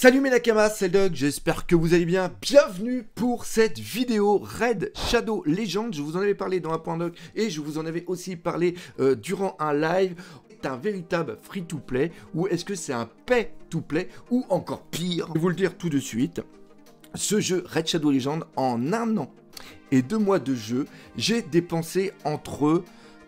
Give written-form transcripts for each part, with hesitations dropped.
Salut mes nakamas, c'est le Doc, j'espère que vous allez bien. Bienvenue pour cette vidéo Raid Shadow Legends. Je vous en avais parlé dans un point doc et je vous en avais aussi parlé durant un live. C'est un véritable free-to-play ou est-ce que c'est un pay-to-play ou encore pire? Je vais vous le dire tout de suite. Ce jeu Raid Shadow Legends, en un an et 2 mois de jeu, j'ai dépensé entre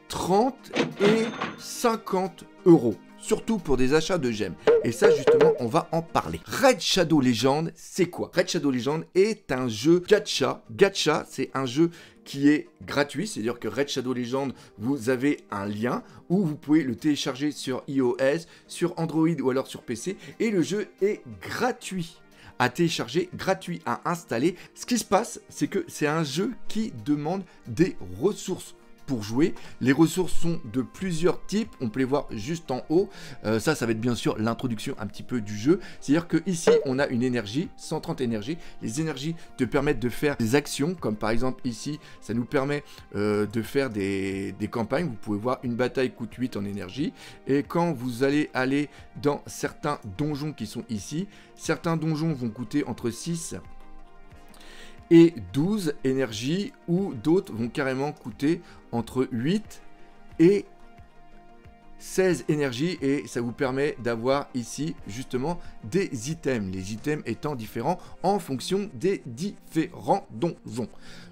30 et 50 euros. Surtout pour des achats de gemmes. Et ça, justement, on va en parler. Raid Shadow Legends, c'est quoi? Raid Shadow Legends est un jeu gacha. Gacha, c'est un jeu qui est gratuit. C'est-à-dire que Raid Shadow Legends, vous avez un lien où vous pouvez le télécharger sur iOS, sur Android ou alors sur PC. Et le jeu est gratuit à télécharger, gratuit à installer. Ce qui se passe, c'est que c'est un jeu qui demande des ressources pour jouer. Les ressources sont de plusieurs types, on peut les voir juste en haut. Ça va être bien sûr l'introduction un petit peu du jeu. C'est-à-dire que ici on a une énergie, 130 énergies. Les énergies te permettent de faire des actions, comme par exemple ici, ça nous permet de faire des campagnes. Vous pouvez voir, une bataille coûte 8 en énergie. Et quand vous allez aller dans certains donjons qui sont ici, certains donjons vont coûter entre 6 et 12 énergies, ou d'autres vont carrément coûter entre 8 et 16 énergies, et ça vous permet d'avoir ici justement des items, les items étant différents en fonction des différents donjons.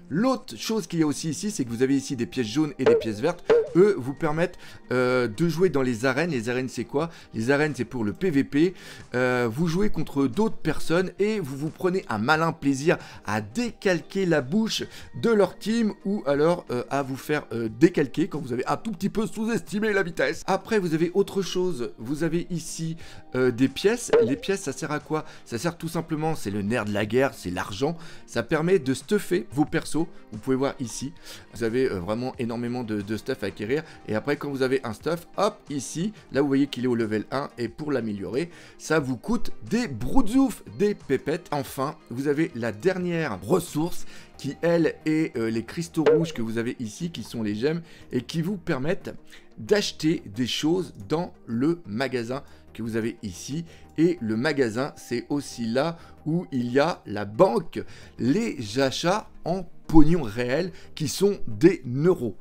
L'autre chose qu'il y a aussi ici, c'est que vous avez ici des pièces jaunes et des pièces vertes. Eux vous permettent de jouer dans les arènes. Les arènes, c'est quoi? Les arènes, c'est pour le PVP. Vous jouez contre d'autres personnes et vous prenez un malin plaisir à décalquer la bouche de leur team, ou alors à vous faire décalquer quand vous avez un tout petit peu sous-estimé la vitesse. Après, vous avez autre chose. Vous avez ici des pièces. Les pièces, ça sert à quoi? Ça sert tout simplement, c'est le nerf de la guerre, c'est l'argent. Ça permet de stuffer vos persos. Vous pouvez voir ici, vous avez vraiment énormément de stuff à acquérir. Et après, quand vous avez un stuff, hop, ici, là vous voyez qu'il est au level 1. Et pour l'améliorer, ça vous coûte des broutzouf, des pépettes. Enfin, vous avez la dernière ressource qui, elle, est les cristaux rouges que vous avez ici, qui sont les gemmes, et qui vous permettent d'acheter des choses dans le magasin que vous avez ici. Et le magasin, c'est aussi là où il y a la banque, les achats en pognon réel qui sont des neuros.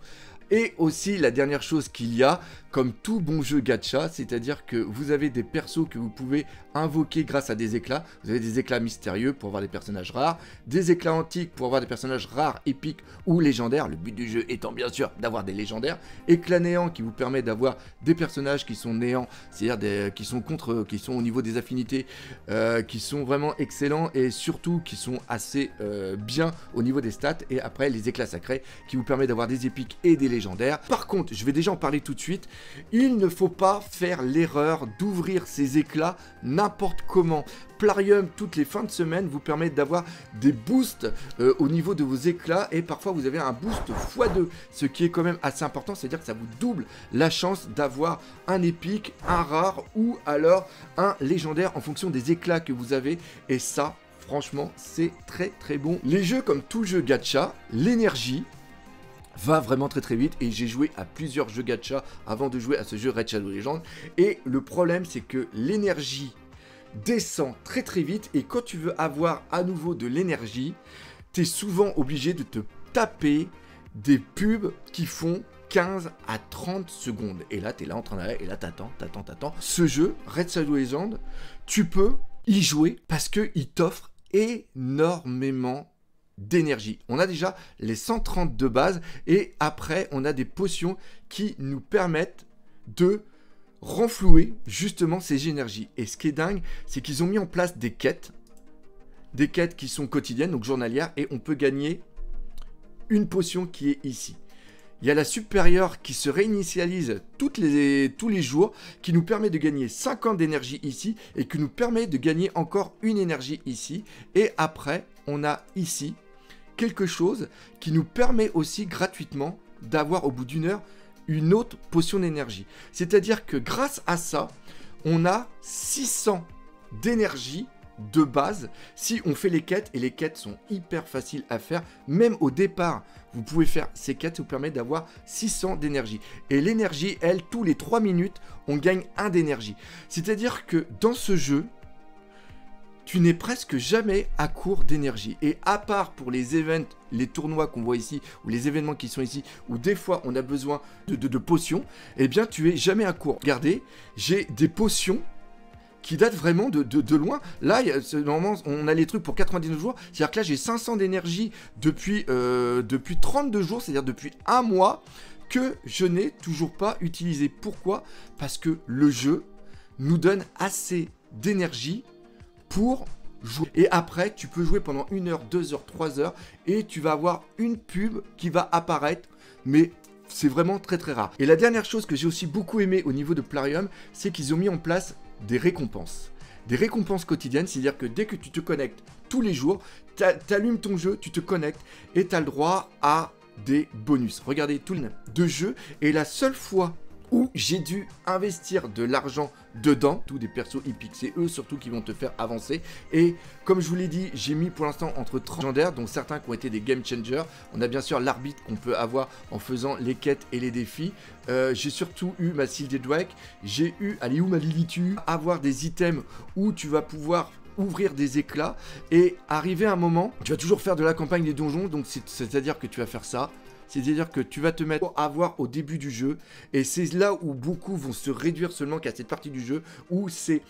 Et aussi la dernière chose qu'il y a, comme tout bon jeu gacha, c'est-à-dire que vous avez des persos que vous pouvez invoquer grâce à des éclats. Vous avez des éclats mystérieux pour avoir des personnages rares, des éclats antiques pour avoir des personnages rares, épiques ou légendaires. Le but du jeu étant bien sûr d'avoir des légendaires. Éclat néant qui vous permet d'avoir des personnages qui sont néants, c'est-à-dire qui sont au niveau des affinités, qui sont vraiment excellents et surtout qui sont assez bien au niveau des stats. Et après les éclats sacrés qui vous permettent d'avoir des épiques et des légendaires. Par contre, je vais déjà en parler tout de suite. Il ne faut pas faire l'erreur d'ouvrir ces éclats n'importe comment. Plarium, toutes les fins de semaine, vous permet d'avoir des boosts au niveau de vos éclats, et parfois vous avez un boost x2, ce qui est quand même assez important, c'est-à-dire que ça vous double la chance d'avoir un épique, un rare ou alors un légendaire en fonction des éclats que vous avez, et ça, franchement, c'est très très bon. Les jeux, comme tout jeu gacha, l'énergie va vraiment très très vite, et j'ai joué à plusieurs jeux gacha avant de jouer à ce jeu Raid Shadow Legends, et le problème c'est que l'énergie descend très très vite, et quand tu veux avoir à nouveau de l'énergie, tu es souvent obligé de te taper des pubs qui font 15 à 30 secondes, et là tu es là en train d'aller, et là t'attends. Ce jeu Raid Shadow Legends, tu peux y jouer parce qu'il t'offre énormément d'énergie. On a déjà les 130 de base, et après on a des potions qui nous permettent de renflouer justement ces énergies. Et ce qui est dingue, c'est qu'ils ont mis en place des quêtes qui sont quotidiennes, donc journalières, et on peut gagner une potion qui est ici. Il y a la supérieure qui se réinitialise tous les jours, qui nous permet de gagner 50 d'énergie ici, et qui nous permet de gagner encore une énergie ici. Et après, on a ici quelque chose qui nous permet aussi gratuitement d'avoir au bout d'une heure une autre potion d'énergie. C'est-à-dire que grâce à ça, on a 600 d'énergie de base si on fait les quêtes, et les quêtes sont hyper faciles à faire. Même au départ, vous pouvez faire ces quêtes, ça vous permet d'avoir 600 d'énergie. Et l'énergie, elle, tous les 3 minutes, on gagne 1 d'énergie. C'est-à-dire que dans ce jeu, tu n'es presque jamais à court d'énergie. Et à part pour les events, les tournois qu'on voit ici, ou les événements qui sont ici, où des fois on a besoin de potions, eh bien tu es jamais à court. Regardez, j'ai des potions qui datent vraiment de loin. Là, normalement, on a les trucs pour 99 jours. C'est-à-dire que là, j'ai 500 d'énergie depuis 32 jours, c'est-à-dire depuis un mois, que je n'ai toujours pas utilisé. Pourquoi? Parce que le jeu nous donne assez d'énergie pour jouer. Et après, tu peux jouer pendant 1 heure, 2 heures, 3 heures, et tu vas avoir une pub qui va apparaître, mais c'est vraiment très très rare. Et la dernière chose que j'ai aussi beaucoup aimé au niveau de Plarium, c'est qu'ils ont mis en place des récompenses. Des récompenses quotidiennes, c'est-à-dire que dès que tu te connectes tous les jours, tu allumes ton jeu, tu te connectes, et tu as le droit à des bonus. Regardez tout le de jeu, et la seule fois où j'ai dû investir de l'argent dedans, tous des persos hippiques, c'est eux surtout qui vont te faire avancer. Et comme je vous l'ai dit, j'ai mis pour l'instant entre 30 légendaires, dont certains qui ont été des game changers. On a bien sûr l'arbitre qu'on peut avoir en faisant les quêtes et les défis. J'ai surtout eu ma Sylvie Drake, j'ai eu, allez où ma Lilitu, avoir des items où tu vas pouvoir ouvrir des éclats et arriver à un moment, tu vas toujours faire de la campagne des donjons, donc c'est-à-dire que tu vas faire ça. C'est-à-dire que tu vas te mettre à voir au début du jeu. Et c'est là où beaucoup vont se réduire seulement qu'à cette partie du jeu. Où c'est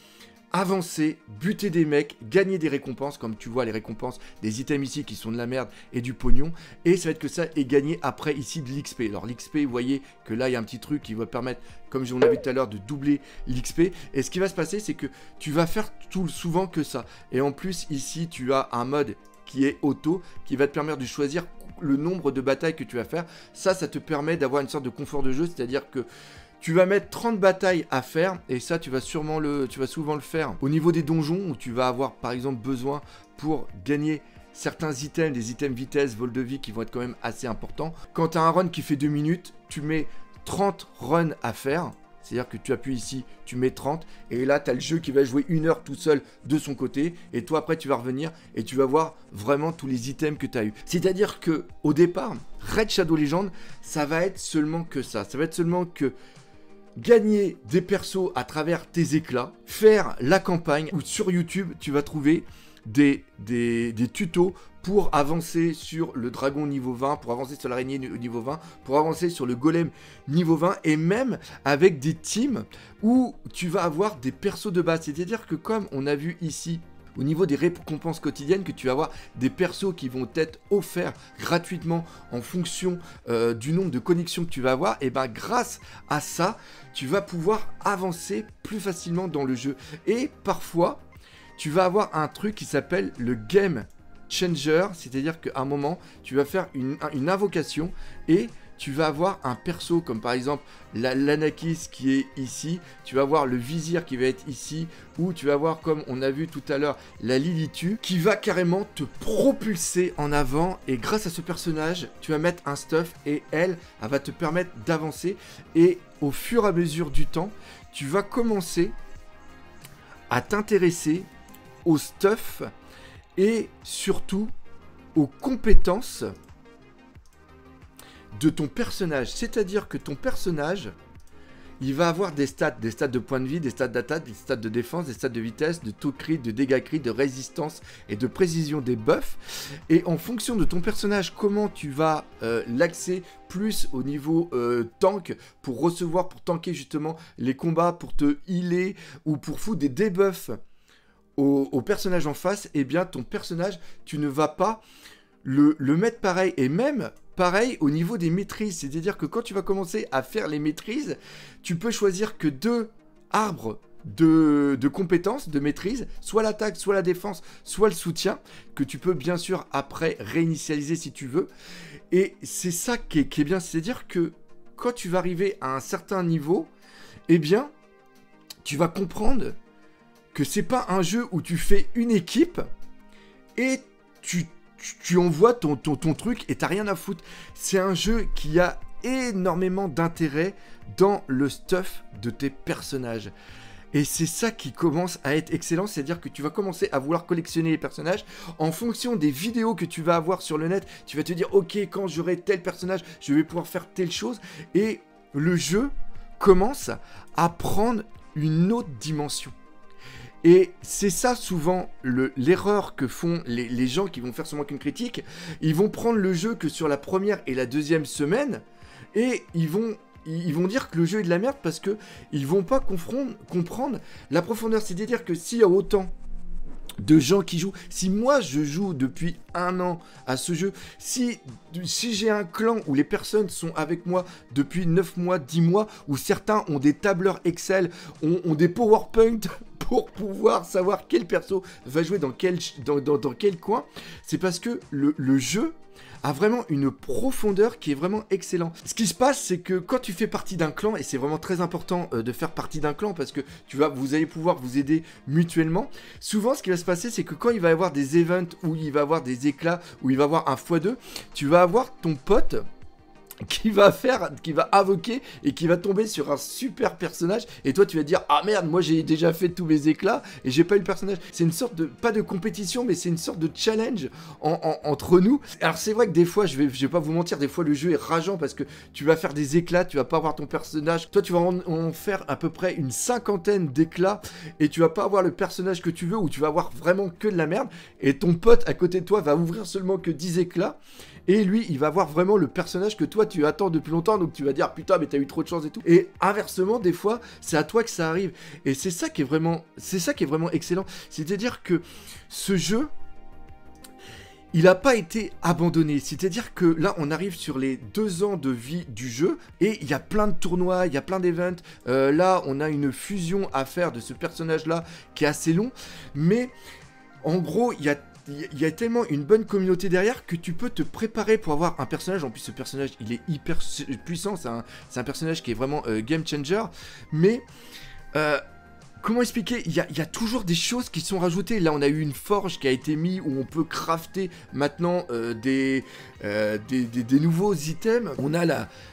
avancer, buter des mecs, gagner des récompenses. Comme tu vois les récompenses des items ici qui sont de la merde et du pognon. Et ça va être que ça et gagner après ici de l'XP. Alors l'XP, vous voyez que là il y a un petit truc qui va permettre, comme on a vu tout à l'heure, de doubler l'XP. Et ce qui va se passer, c'est que tu vas faire tout souvent que ça. Et en plus ici tu as un mode qui est auto, qui va te permettre de choisir le nombre de batailles que tu vas faire. Ça te permet d'avoir une sorte de confort de jeu, c'est-à-dire que tu vas mettre 30 batailles à faire, et ça tu vas souvent le faire au niveau des donjons, où tu vas avoir par exemple besoin pour gagner certains items, des items vitesse, vol de vie qui vont être quand même assez importants. Quand tu as un run qui fait 2 minutes, tu mets 30 runs à faire. C'est-à-dire que tu appuies ici, tu mets 30, et là, tu as le jeu qui va jouer 1 heure tout seul de son côté, et toi, après, tu vas revenir, et tu vas voir vraiment tous les items que tu as eu. C'est-à-dire que au départ, Raid Shadow Legends, ça va être seulement que ça. Ça va être seulement que gagner des persos à travers tes éclats, faire la campagne, ou sur YouTube, tu vas trouver des tutos pour avancer sur le dragon niveau 20, pour avancer sur l'araignée niveau 20, pour avancer sur le golem niveau 20, et même avec des teams où tu vas avoir des persos de base. C'est-à-dire que comme on a vu ici, au niveau des récompenses quotidiennes, que tu vas avoir des persos qui vont être offerts gratuitement en fonction du nombre de connexions que tu vas avoir, et bien grâce à ça, tu vas pouvoir avancer plus facilement dans le jeu. Et parfois, tu vas avoir un truc qui s'appelle le game changer, c'est-à-dire qu'à un moment, tu vas faire une invocation et tu vas avoir un perso comme par exemple l'Anakis qui est ici, tu vas avoir le vizir qui va être ici, ou tu vas avoir, comme on a vu tout à l'heure, la Lilitu qui va carrément te propulser en avant, et grâce à ce personnage, tu vas mettre un stuff et elle va te permettre d'avancer, et au fur et à mesure du temps, tu vas commencer à t'intéresser au stuff et surtout aux compétences de ton personnage. C'est-à-dire que ton personnage, il va avoir des stats de points de vie, des stats d'attaque, des stats de défense, des stats de vitesse, de taux crit, de dégâts crit, de résistance et de précision des buffs. Et en fonction de ton personnage, comment tu vas l'axer plus au niveau tank, pour recevoir, pour tanker justement les combats, pour te healer ou pour foutre des debuffs au personnage en face, et bien ton personnage, tu ne vas pas le mettre pareil. Et même pareil au niveau des maîtrises, c'est-à-dire que quand tu vas commencer à faire les maîtrises, tu peux choisir que 2 arbres de compétences, de maîtrise, soit l'attaque, soit la défense, soit le soutien, que tu peux bien sûr après réinitialiser si tu veux. Et c'est ça qui est bien, c'est-à-dire que quand tu vas arriver à un certain niveau, eh bien tu vas comprendre que c'est pas un jeu où tu fais une équipe et tu envoies ton truc et t'as rien à foutre. C'est un jeu qui a énormément d'intérêt dans le stuff de tes personnages. Et c'est ça qui commence à être excellent, c'est-à-dire que tu vas commencer à vouloir collectionner les personnages en fonction des vidéos que tu vas avoir sur le net. Tu vas te dire, ok, quand j'aurai tel personnage, je vais pouvoir faire telle chose. Et le jeu commence à prendre une autre dimension. Et c'est ça souvent l'erreur que font les gens qui vont faire seulement qu'une critique. Ils vont prendre le jeu que sur la première et la deuxième semaine et ils vont dire que le jeu est de la merde parce que ils vont pas comprendre la profondeur. C'est-à-dire que s'il y a autant de gens qui jouent, si moi je joue depuis 1 an à ce jeu, si j'ai un clan où les personnes sont avec moi depuis 9 mois, 10 mois, où certains ont des tableurs Excel, ont des PowerPoint pour pouvoir savoir quel perso va jouer dans quel coin, c'est parce que le jeu a vraiment une profondeur qui est vraiment excellent. Ce qui se passe, c'est que quand tu fais partie d'un clan, et c'est vraiment très important de faire partie d'un clan parce que vous allez pouvoir vous aider mutuellement, souvent ce qui va se passer, c'est que quand il va y avoir des events, où il va y avoir des éclats, où il va y avoir un x2, tu vas avoir ton pote qui va invoquer et qui va tomber sur un super personnage et toi tu vas dire ah merde, moi j'ai déjà fait tous mes éclats et j'ai pas eu le personnage. C'est une sorte de, pas de compétition, mais c'est une sorte de challenge entre nous. Alors c'est vrai que des fois, je vais pas vous mentir, des fois le jeu est rageant parce que tu vas faire des éclats, tu vas pas avoir ton personnage, toi tu vas en faire à peu près une 50aine d'éclats et tu vas pas avoir le personnage que tu veux, ou tu vas avoir vraiment que de la merde, et ton pote à côté de toi va ouvrir seulement que 10 éclats. Et lui, il va avoir vraiment le personnage que toi, tu attends depuis longtemps. Donc tu vas dire, putain, mais t'as eu trop de chance et tout. Et inversement, des fois, c'est à toi que ça arrive. Et c'est ça qui est vraiment excellent. C'est-à-dire que ce jeu, il n'a pas été abandonné. C'est-à-dire que là, on arrive sur les 2 ans de vie du jeu. Et il y a plein de tournois, il y a plein d'events. Là, on a une fusion à faire de ce personnage-là qui est assez long. Mais en gros, il y a tellement une bonne communauté derrière que tu peux te préparer pour avoir un personnage. En plus, ce personnage, il est hyper puissant. C'est un personnage qui est vraiment game changer. Mais comment expliquer, il y a toujours des choses qui sont rajoutées. Là, on a eu une forge qui a été mise où on peut crafter maintenant des nouveaux items. On a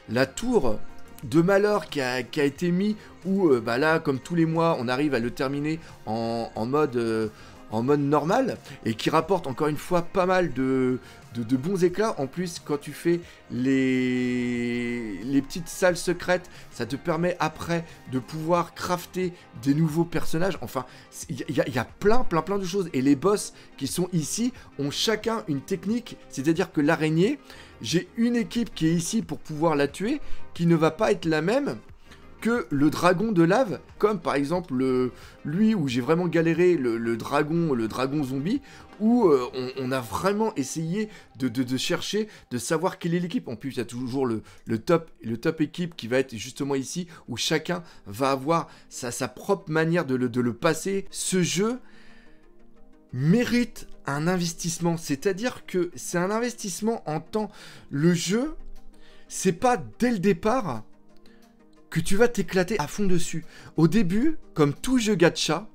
la tour de malheur qui a été mis où là, comme tous les mois, on arrive à le terminer en mode normal, et qui rapporte encore une fois pas mal de bons éclats. En plus, quand tu fais les petites salles secrètes, ça te permet après de pouvoir crafter des nouveaux personnages. Enfin, il y a plein de choses. Et les boss qui sont ici ont chacun une technique. C'est-à-dire que l'araignée, j'ai une équipe qui est ici pour pouvoir la tuer, qui ne va pas être la même que le dragon de lave, comme par exemple lui où j'ai vraiment galéré, le dragon zombie, où on a vraiment essayé de chercher, de savoir quelle est l'équipe. En plus, il y a toujours le top équipe qui va être justement ici, où chacun va avoir sa propre manière de le passer. Ce jeu mérite un investissement, c'est-à-dire que c'est un investissement en temps. Le jeu, c'est pas dès le départ que tu vas t'éclater à fond dessus. Au début, comme tout jeu gacha,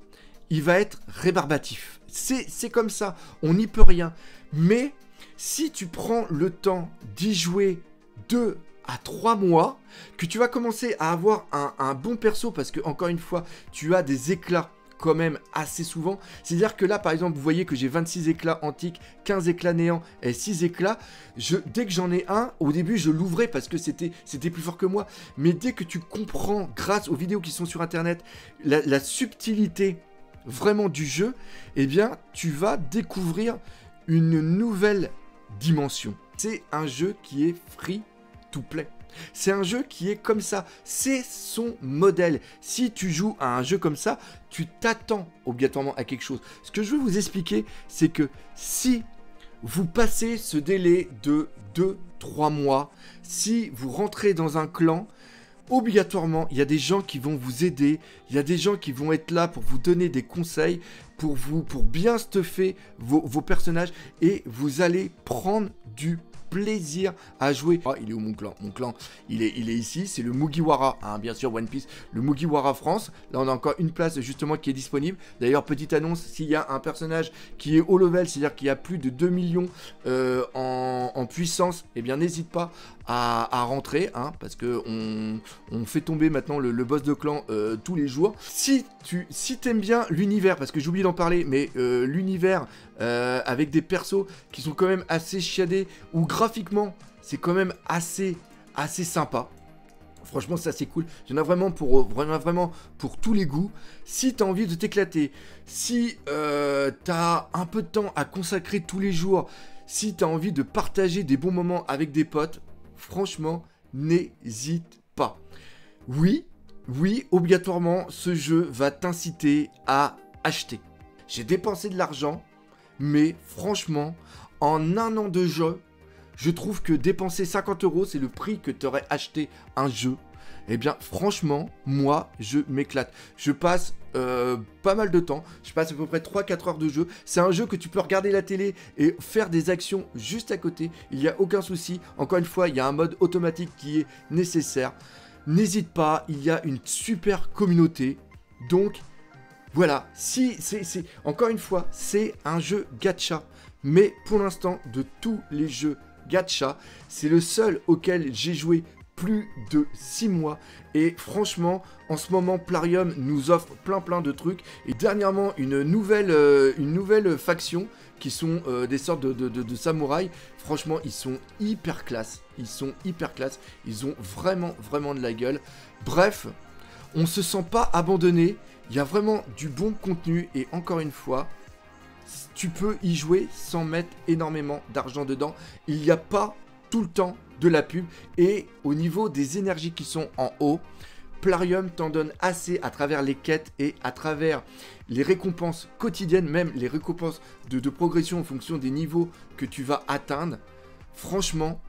il va être rébarbatif. C'est comme ça, on n'y peut rien. Mais si tu prends le temps d'y jouer 2 à 3 mois, que tu vas commencer à avoir un bon perso, parce que encore une fois, tu as des éclats quand même assez souvent. C'est-à-dire que là, par exemple, vous voyez que j'ai 26 éclats antiques, 15 éclats néants et 6 éclats. Dès que j'en ai un, au début, je l'ouvrais parce que c'était plus fort que moi. Mais dès que tu comprends, grâce aux vidéos qui sont sur Internet, la subtilité vraiment du jeu, eh bien, tu vas découvrir une nouvelle dimension. C'est un jeu qui est free to play. C'est un jeu qui est comme ça, c'est son modèle. Si tu joues à un jeu comme ça, tu t'attends obligatoirement à quelque chose. Ce que je veux vous expliquer, c'est que si vous passez ce délai de 2-3 mois, si vous rentrez dans un clan, obligatoirement, il y a des gens qui vont vous aider, il y a des gens qui vont être là pour vous donner des conseils, pour bien stuffer vos personnages, et vous allez prendre du plaisir à jouer. Ah, il est où mon clan? Mon clan, il est ici, c'est le Mugiwara, hein, bien sûr, One Piece, le Mugiwara France. Là, on a encore une place justement qui est disponible. D'ailleurs, petite annonce, s'il y a un personnage qui est haut level, c'est-à-dire qu'il y a plus de 2 millions en puissance, eh bien, n'hésite pas à rentrer, hein, parce que on fait tomber maintenant le boss de clan tous les jours. Si t'aimes bien l'univers, parce que j'ai oublié d'en parler, mais l'univers avec des persos qui sont quand même assez chiadés, ou graphiquement c'est quand même assez sympa. Franchement, ça c'est cool. Il y en a vraiment pour tous les goûts. Si tu as envie de t'éclater, si tu as un peu de temps à consacrer tous les jours, si tu as envie de partager des bons moments avec des potes, franchement, n'hésite pas. Oui, obligatoirement, ce jeu va t'inciter à acheter. J'ai dépensé de l'argent, mais franchement, en un an de jeu, je trouve que dépenser 50 €, c'est le prix que tu aurais acheté un jeu. Eh bien, franchement, moi, je m'éclate. Je passe pas mal de temps. Je passe à peu près 3-4 heures de jeu. C'est un jeu que tu peux regarder la télé et faire des actions juste à côté. Il n'y a aucun souci. Encore une fois, il y a un mode automatique qui est nécessaire. N'hésite pas, il y a une super communauté. Donc, voilà. Encore une fois, c'est un jeu gacha. Mais pour l'instant, de tous les jeux gacha, c'est le seul auquel j'ai joué plus de 6 mois et franchement en ce moment Plarium nous offre plein de trucs et dernièrement une nouvelle faction qui sont des sortes de samouraïs. Franchement ils sont hyper classe, ils ont vraiment de la gueule. Bref, on se sent pas abandonné, il y a vraiment du bon contenu et encore une fois tu peux y jouer sans mettre énormément d'argent dedans. Il n'y a pas tout le temps de la pub. Et au niveau des énergies qui sont en haut, Plarium t'en donne assez à travers les quêtes et à travers les récompenses quotidiennes, même les récompenses de progression en fonction des niveaux que tu vas atteindre. Franchement,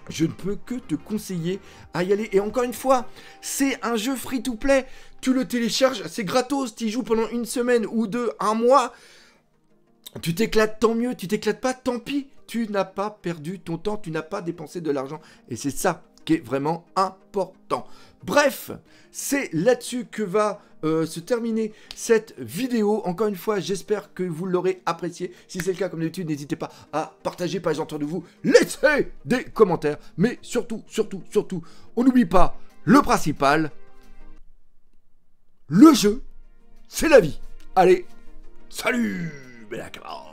je ne peux que te conseiller à y aller. Et encore une fois, c'est un jeu free-to-play. Tu le télécharges, c'est gratos. Tu y joues pendant une semaine ou deux, un mois. Tu t'éclates, tant mieux. Tu t'éclates pas, tant pis. Tu n'as pas perdu ton temps, tu n'as pas dépensé de l'argent. Et c'est ça qui est vraiment important. Bref, c'est là-dessus que va se terminer cette vidéo. Encore une fois, j'espère que vous l'aurez apprécié. Si c'est le cas, comme d'habitude, n'hésitez pas à partager, pas autour de vous. Laissez des commentaires. Mais surtout, on n'oublie pas le principal. Le jeu, c'est la vie. Allez, salut, bella cabane.